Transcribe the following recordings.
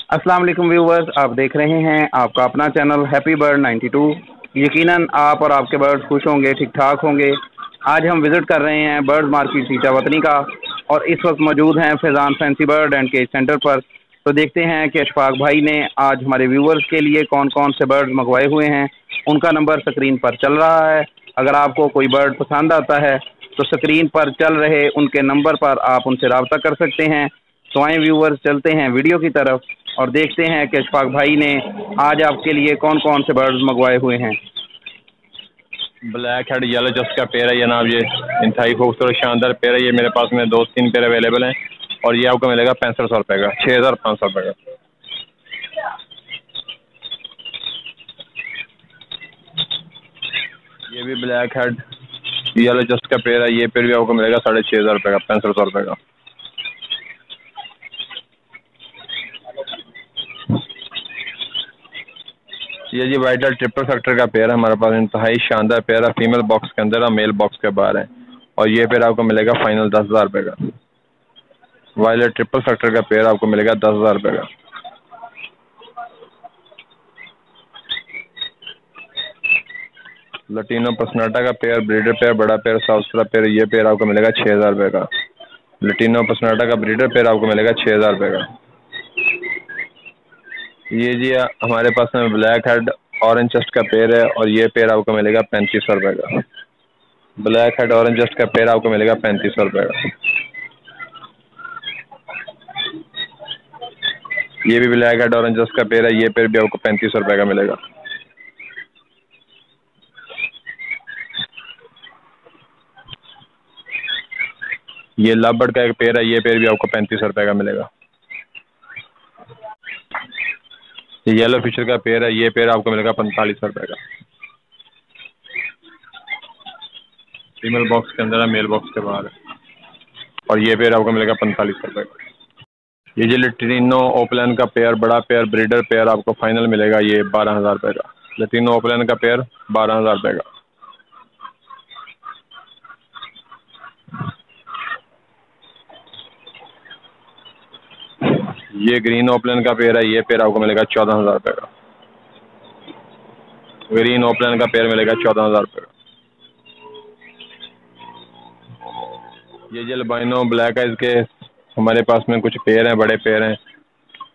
अस्सलाम वालेकुम व्यूवर्स, आप देख रहे हैं आपका अपना चैनल हैप्पी बर्ड 92। यकीनन आप और आपके बर्ड्स खुश होंगे, ठीक ठाक होंगे। आज हम विज़िट कर रहे हैं बर्ड मार्केट सीचा वतनी का और इस वक्त मौजूद हैं Faizan fancy bird and cage centre पर। तो देखते हैं कि अशफाक भाई ने आज हमारे व्यूवर्स के लिए कौन कौन से बर्ड मंगवाए हुए हैं। उनका नंबर स्क्रीन पर चल रहा है। अगर आपको कोई बर्ड पसंद आता है तो स्क्रीन पर चल रहे उनके नंबर पर आप उनसे रब्ता कर सकते हैं। तो आए व्यूवर्स, चलते हैं वीडियो की तरफ और देखते हैं कि अशफाक भाई ने आज आपके लिए कौन कौन से बर्ड्स मंगवाए हुए हैं। ब्लैक हेड येलो जस्ट का पेयर है जनाब। ये इंतहाई खूबसूरत शानदार पेयर है। ये मेरे पास में 2-3 पेयर अवेलेबल हैं और ये आपको मिलेगा 6500 रुपये का, 6500 रुपये का। ये भी ब्लैक हेड येलो जस्ट का पेयर है। ये पेयर भी आपको मिलेगा 6500 रुपये का, 6500 रुपये का। ये जी वाइट ट्रिपल फैक्टर का पेयर है हमारे पास। इंतहाई शानदार पेयर है। फीमेल बॉक्स के अंदर है, मेल बॉक्स के बाहर है और ये पेयर आपको मिलेगा फाइनल 10,000 रुपये का। वायलेट ट्रिपल फैक्टर का पेयर आपको मिलेगा 10,000 रुपये का। लटीनो पसनाटा का पेयर, ब्रीडर पेयर, बड़ा पेयर, साफ सुथरा पेयर, ये पेयर आपको मिलेगा 6,000 रुपये का। लटीनो पसनाटा का ब्रीडर पेयर आपको मिलेगा 6,000 रुपये का। ये जी हमारे पास में ब्लैक हेड ऑरेंज चेस्ट का पेयर है और ये पेयर आपको मिलेगा 3500 रुपये का। ब्लैक हेड ऑरेंज चेस्ट का पेयर आपको मिलेगा 3500 रुपये का। ये भी ब्लैक हेड ऑरेंज चेस्ट का पेयर है। ये पेयर भी आपको 3500 रुपये का मिलेगा। ये लव बर्ड का एक पेयर है। ये पेयर भी आपको 3500 रुपये का मिलेगा। ये येलो फिशर का पेयर है। ये पेयर आपको मिलेगा 4500 रुपये का। फीमेल बॉक्स के अंदर है, मेल बॉक्स के बाहर है और ये पेयर आपको मिलेगा 4500 रुपये का। ये जो लटीनो ओपलैन का पेयर, बड़ा पेयर, ब्रीडर पेयर आपको फाइनल मिलेगा ये 12,000 रुपये का। लटीनो ओपलैन का पेयर 12,000 रुपये का। ये ग्रीन ओपलैन का पेयर है। ये पेयर आपको मिलेगा 14,000 रुपये का। ग्रीन ओपलैन का पेयर मिलेगा 14,000 रुपये का। ये जो अल्बाइनो ब्लैक आइज के हमारे पास में कुछ पेयर हैं, बड़े पेयर हैं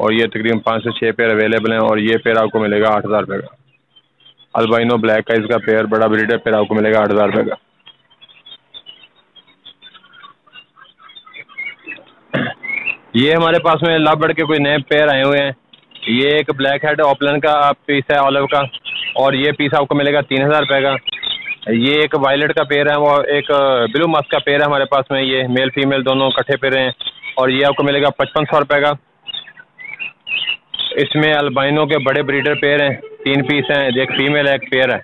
और ये तकरीबन 5 से 6 पेयर अवेलेबल हैं और ये पेयर आपको मिलेगा 8,000 रुपये का। अल्बाइनो ब्लैक आइज का पेयर, बड़ा ब्रीडर पेयर आपको मिलेगा 8,000 रुपये का। ये हमारे पास में लव बर्ड के कोई नए पेयर आए हुए हैं। ये एक ब्लैक हेड ओपलैन का पीस है ऑलिव का और ये पीस आपको मिलेगा 3,000 रुपये का। ये एक वायलेट का पेयर है, वो एक ब्लू मस्क का पेयर है हमारे पास में। ये मेल फीमेल दोनों इकट्ठे पेयर हैं और ये आपको मिलेगा 5500 रुपये का। इसमें अल्बाइनो के बड़े ब्रीडर पेयर हैं, 3 पीस हैं, एक फीमेल है, एक पेयर है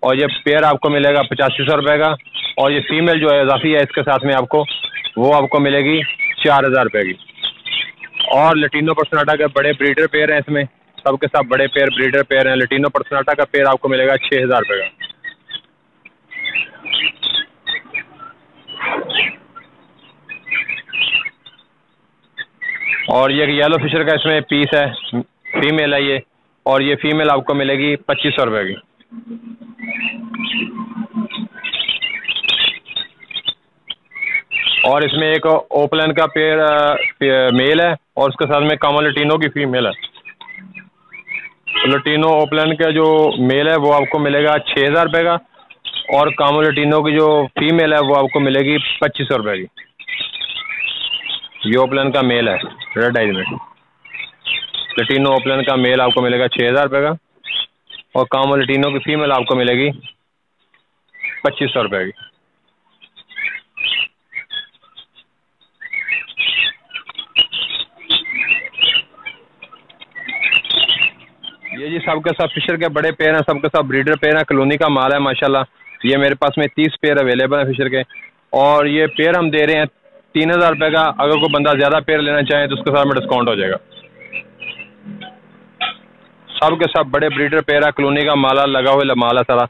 और ये पेयर आपको मिलेगा 8500 रुपये का। और ये फीमेल जो है इजाफी है इसके साथ में आपको, वो आपको मिलेगी 4,000 रुपये की। और लटीनो पर्सनाटा के बड़े ब्रीडर पेयर हैं, इसमें सब के सब बड़े पेयर ब्रीडर पेयर हैं। लटीनो पर्सनाटा का पेयर आपको मिलेगा 6,000 रुपये का। और ये येलो फिशर का इसमें पीस है, फीमेल है ये और ये फीमेल आपको मिलेगी 2500 रुपये की। और इसमें एक ओपलैन का पेयर मेल है और उसके साथ में कामो लटीनो की फीमेल है। लटीनो ओपलैन का जो मेल है वो आपको मिलेगा 6,000 रुपये का और कामो लटीनो की जो फीमेल है वो आपको मिलेगी 2500 रुपये की। ये ओपलैन का मेल है रेड आइज में। लटीनो ओपलैन का मेल आपको मिलेगा 6,000 रुपये का और कामो लटीनो की फीमेल आपको मिलेगी 2500 रुपये की। ये जी सब के सब फिशर के बड़े पेयर हैं, सब के सब ब्रीडर पेयर हैं, कॉलोनी का माल है माशाल्लाह। ये मेरे पास में 30 पेयर अवेलेबल हैं फिशर के और ये पेयर हम दे रहे हैं 3,000 रुपये का। अगर कोई बंदा ज़्यादा पेयर लेना चाहे तो उसके साथ में डिस्काउंट हो जाएगा। सब के सब बड़े ब्रीडर पेयर है, कॉलोनी का माला लगा हुआ माल है सारा।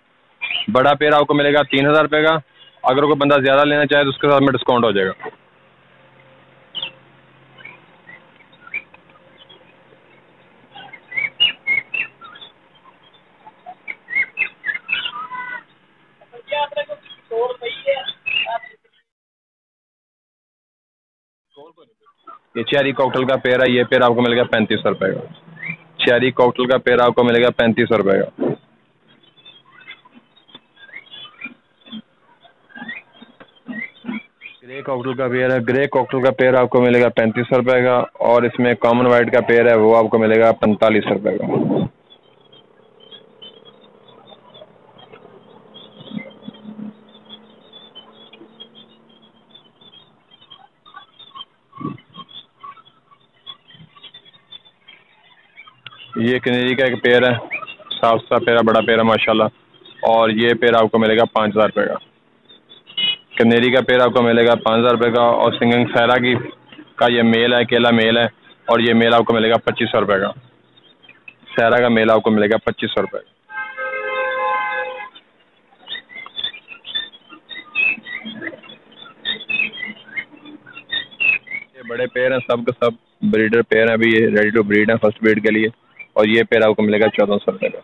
बड़ा पेयर आपको मिलेगा 3,000 रुपये का। अगर कोई बंदा ज़्यादा लेना चाहे तो उसके साथ में डिस्काउंट हो जाएगा। ये चेरी कॉकटेल का पेयर है, ये पेयर आपको मिलेगा 3500 रुपये का। चेरी कॉकटेल का पेयर आपको मिलेगा 3500 रुपये का। ग्रे कॉकटेल का पेयर है, ग्रे कॉकटेल का पेयर आपको मिलेगा 3500 रुपये का। और इसमें कॉमन वाइट का पेयर है, वो आपको मिलेगा 4500 रुपये का। ये कनेरी का एक पेयर है, साफ सा पेयर है, बड़ा पेयर है माशाल्लाह। और ये पेयर आपको मिलेगा 5000 रुपये का। कनेरी का पेयर आपको मिलेगा 5000 रुपये का। और सिंगिंग सैरा की का ये मेल है, अकेला मेल है, और ये मेल आपको मिलेगा 2500 रुपये का। सैरा का मेल आपको मिलेगा 2500 रुपये। ये बड़े पेयर हैं, सब के सब ब्रीडर पेयर हैं, अभी ये रेडी टू ब्रीड है फर्स्ट ब्रीड के लिए। और ये पेयर आपको मिलेगा 1400 रुपये का।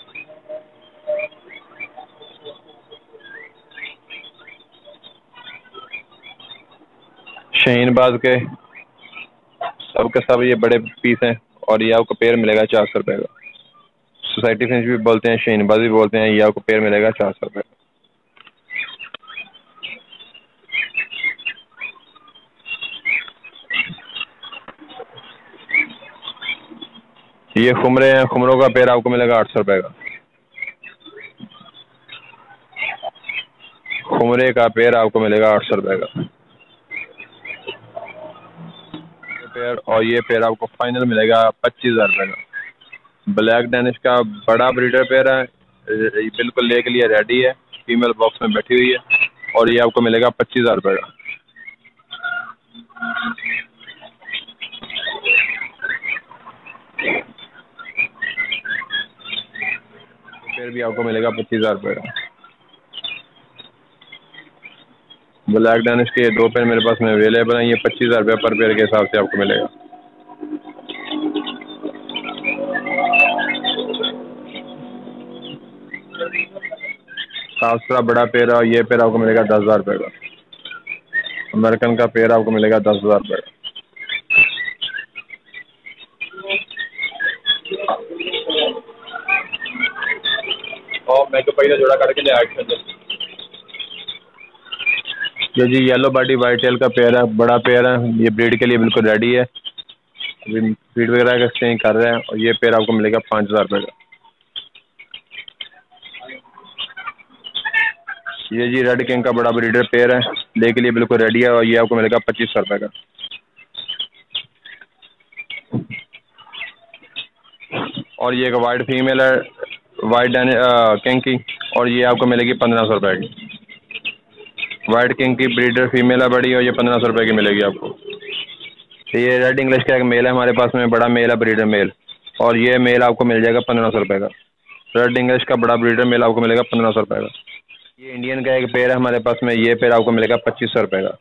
शाहीनबाज के सब ये बड़े पीस हैं, और ये आपको पेयर मिलेगा 400 रुपये का। सोसाइटी फिंच भी बोलते हैं, शाहीनबाज भी बोलते हैं, ये आपको पेयर मिलेगा 400 रुपये का। ये खुमरे हैं, खुमरों का पेयर आपको मिलेगा 800 रुपये का। खुमरे का पेयर आपको मिलेगा 800 रुपये का पेयर। और ये पेयर आपको फाइनल मिलेगा 25000 रुपये का। ब्लैक डेनिश का बड़ा ब्रीडर पेयर है, बिल्कुल ले के लिए रेडी है, फीमेल बॉक्स में बैठी हुई है। और ये आपको मिलेगा 25000 रुपये का। पेयर भी आपको मिलेगा 25000 रुपये का। ब्लैक डेनिश के 2 पेयर मेरे पास में अवेलेबल हैं, ये 25000 रुपये पर पेयर के हिसाब से आपको मिलेगा। साफ सुथरा बड़ा पेयर है, ये पेयर आपको मिलेगा 10000 रुपये का। अमेरिकन का पेयर आपको मिलेगा 10000 रुपये का। और मैं तो पहले जोड़ा करके ले आया। ये जी येलो बॉडी वाइट टेल का पेयर है, बड़ा पेयर है, ये ब्रीड के लिए बिल्कुल रेडी है, अभी फीड वगैरह का एक्सचेंज कर रहे हैं। और ये पेयर आपको मिलेगा 5000 रुपये का। ये जी रेड किंग का बड़ा ब्रीडर पेयर है, ले के लिए बिल्कुल रेडी है, और ये आपको मिलेगा 2500 रुपये का। और ये एक वाइट फीमेल है, वाइट किंग की, और ये आपको मिलेगी 1500 रुपये की। वाइट किंग की ब्रीडर फीमेल है बड़ी, और ये 1500 रुपये की मिलेगी आपको। ये रेड इंग्लिश का एक मेल है हमारे पास में, बड़ा मेल है, ब्रीडर मेल, और ये मेल आपको मिल जाएगा 1500 रुपये का। रेड इंग्लिश का बड़ा ब्रीडर मेल आपको मिलेगा 1500 रुपये का। ये इंडियन का एक पेयर है हमारे पास में, ये पेयर आपको मिलेगा 2500 रुपये का।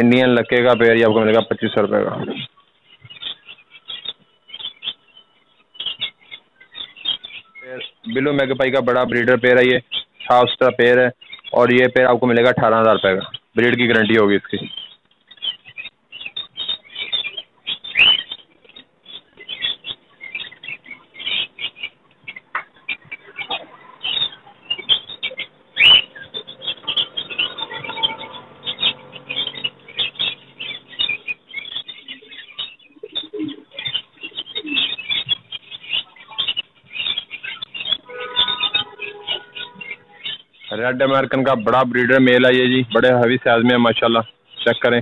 इंडियन लक्के का पेयर ये आपको मिलेगा 2500 रुपये का। बिलू मैगपाई का बड़ा ब्रीडर पेयर है, ये साफ सुथरा पेयर है, और ये पेयर आपको मिलेगा 18000 रुपये का। ब्रीड की गारंटी होगी इसकी। रेड अमेरिकन का बड़ा ब्रीडर मेल है ये जी, बड़े हैवी साइज में है माशाल्लाह, चेक करें,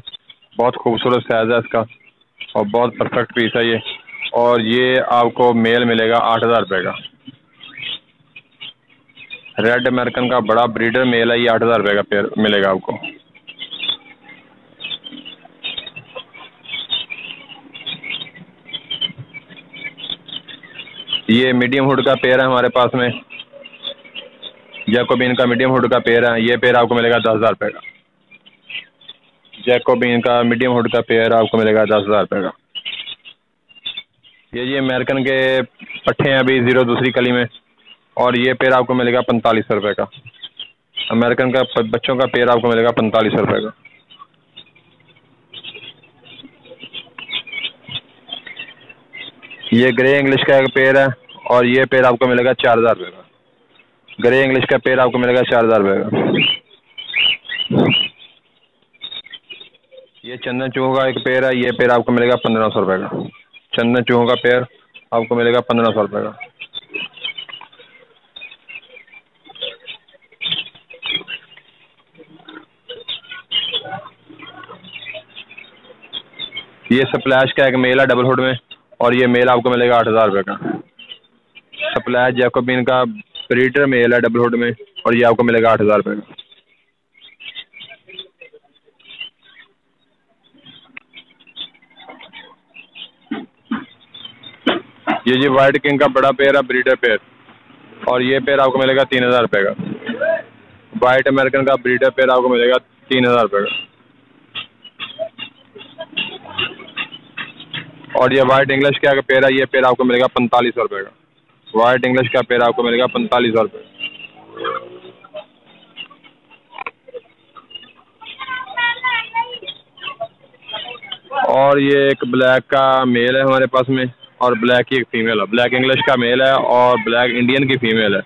बहुत खूबसूरत साइज है इसका, और बहुत परफेक्ट पीस है ये। और ये आपको मेल मिलेगा 8000 रुपये का। रेड अमेरिकन का बड़ा ब्रीडर मेल है, ये 8000 रुपये का पेयर मिलेगा आपको। ये मीडियम हुड का पेयर है हमारे पास में, जैकोबिन का मीडियम हुड का पेयर है, ये पेयर आपको मिलेगा 10000 रुपये का। जैकोबिन का मीडियम हुड का पेयर आपको मिलेगा 10000 रुपये का। ये अमेरिकन के पट्ठे हैं अभी 0 दूसरी कली में, और ये पेयर आपको मिलेगा 4500 रुपये का। अमेरिकन का बच्चों का पेयर आपको मिलेगा 4500 रुपये का। ये ग्रे इंग्लिश का एक पेयर है और ये पेयर आपको मिलेगा 4000 रुपये का। ग्रे इंग्लिश का पेयर आपको मिलेगा 4000 रुपये का। ये चंदन चूहों का एक पेयर है, ये पेयर आपको मिलेगा 1500 रुपये का। चंदन चूहों का पेयर आपको मिलेगा 1500 रुपये का। ये स्प्लैश का एक मेल है डबल हुड में और ये मेल आपको मिलेगा 8000 रुपये का। स्प्लैश जैकोबिन का ब्रीडर मेल है डबल हुड में और ये आपको मिलेगा 8000 रुपये का। ये जी वाइट किंग का बड़ा पेयर है ब्रीडर पेयर और ये पेयर आपको मिलेगा 3000 रुपये का। वाइट अमेरिकन का ब्रीडर पेयर आपको मिलेगा 3000 रुपये का। और ये वाइट इंग्लिश का पेयर है, ये पेयर आपको मिलेगा 4500 रुपये का। वाइट इंग्लिश का पेयर आपको मिलेगा 4500 रुपये। और ये एक ब्लैक का मेल है हमारे पास में और ब्लैक की एक फीमेल है। ब्लैक इंग्लिश का मेल है और ब्लैक इंडियन की फीमेल है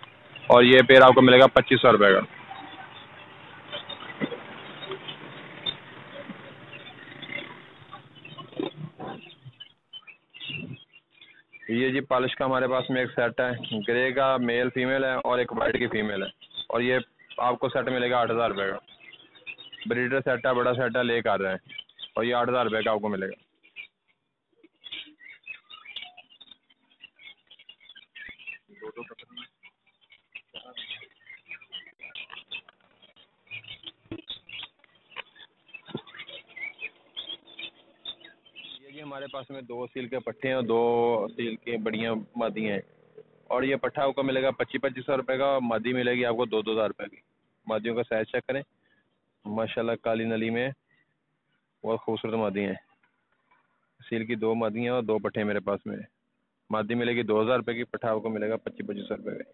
और ये पेयर आपको मिलेगा 2500 रुपये का। ये जी पॉलिश का हमारे पास में एक सेट है, ग्रे का मेल फीमेल है और एक वाइट की फीमेल है और ये आपको सेट मिलेगा 8000 रुपये का। ब्रीडर सेट है, बड़ा सेट है, लेकर आ रहे हैं और ये 8000 रुपये का आपको मिलेगा। ये जी हमारे पास में 2 सील के पट्टे हैं और 2 सील के बढ़िया मादी हैं और ये पट्ठा आपको मिलेगा 2500 रुपये का और मादी मिलेगी आपको 2000 रुपये की। मादियों का साइज चेक करें, माशाल्लाह काली नली में बहुत खूबसूरत मादी हैं। सील की 2 मादी हैं और 2 पट्ठे मेरे पास में। मादी मिलेगी 2000 रुपये की, पट्ठा आपको मिलेगा 2500 रुपये का।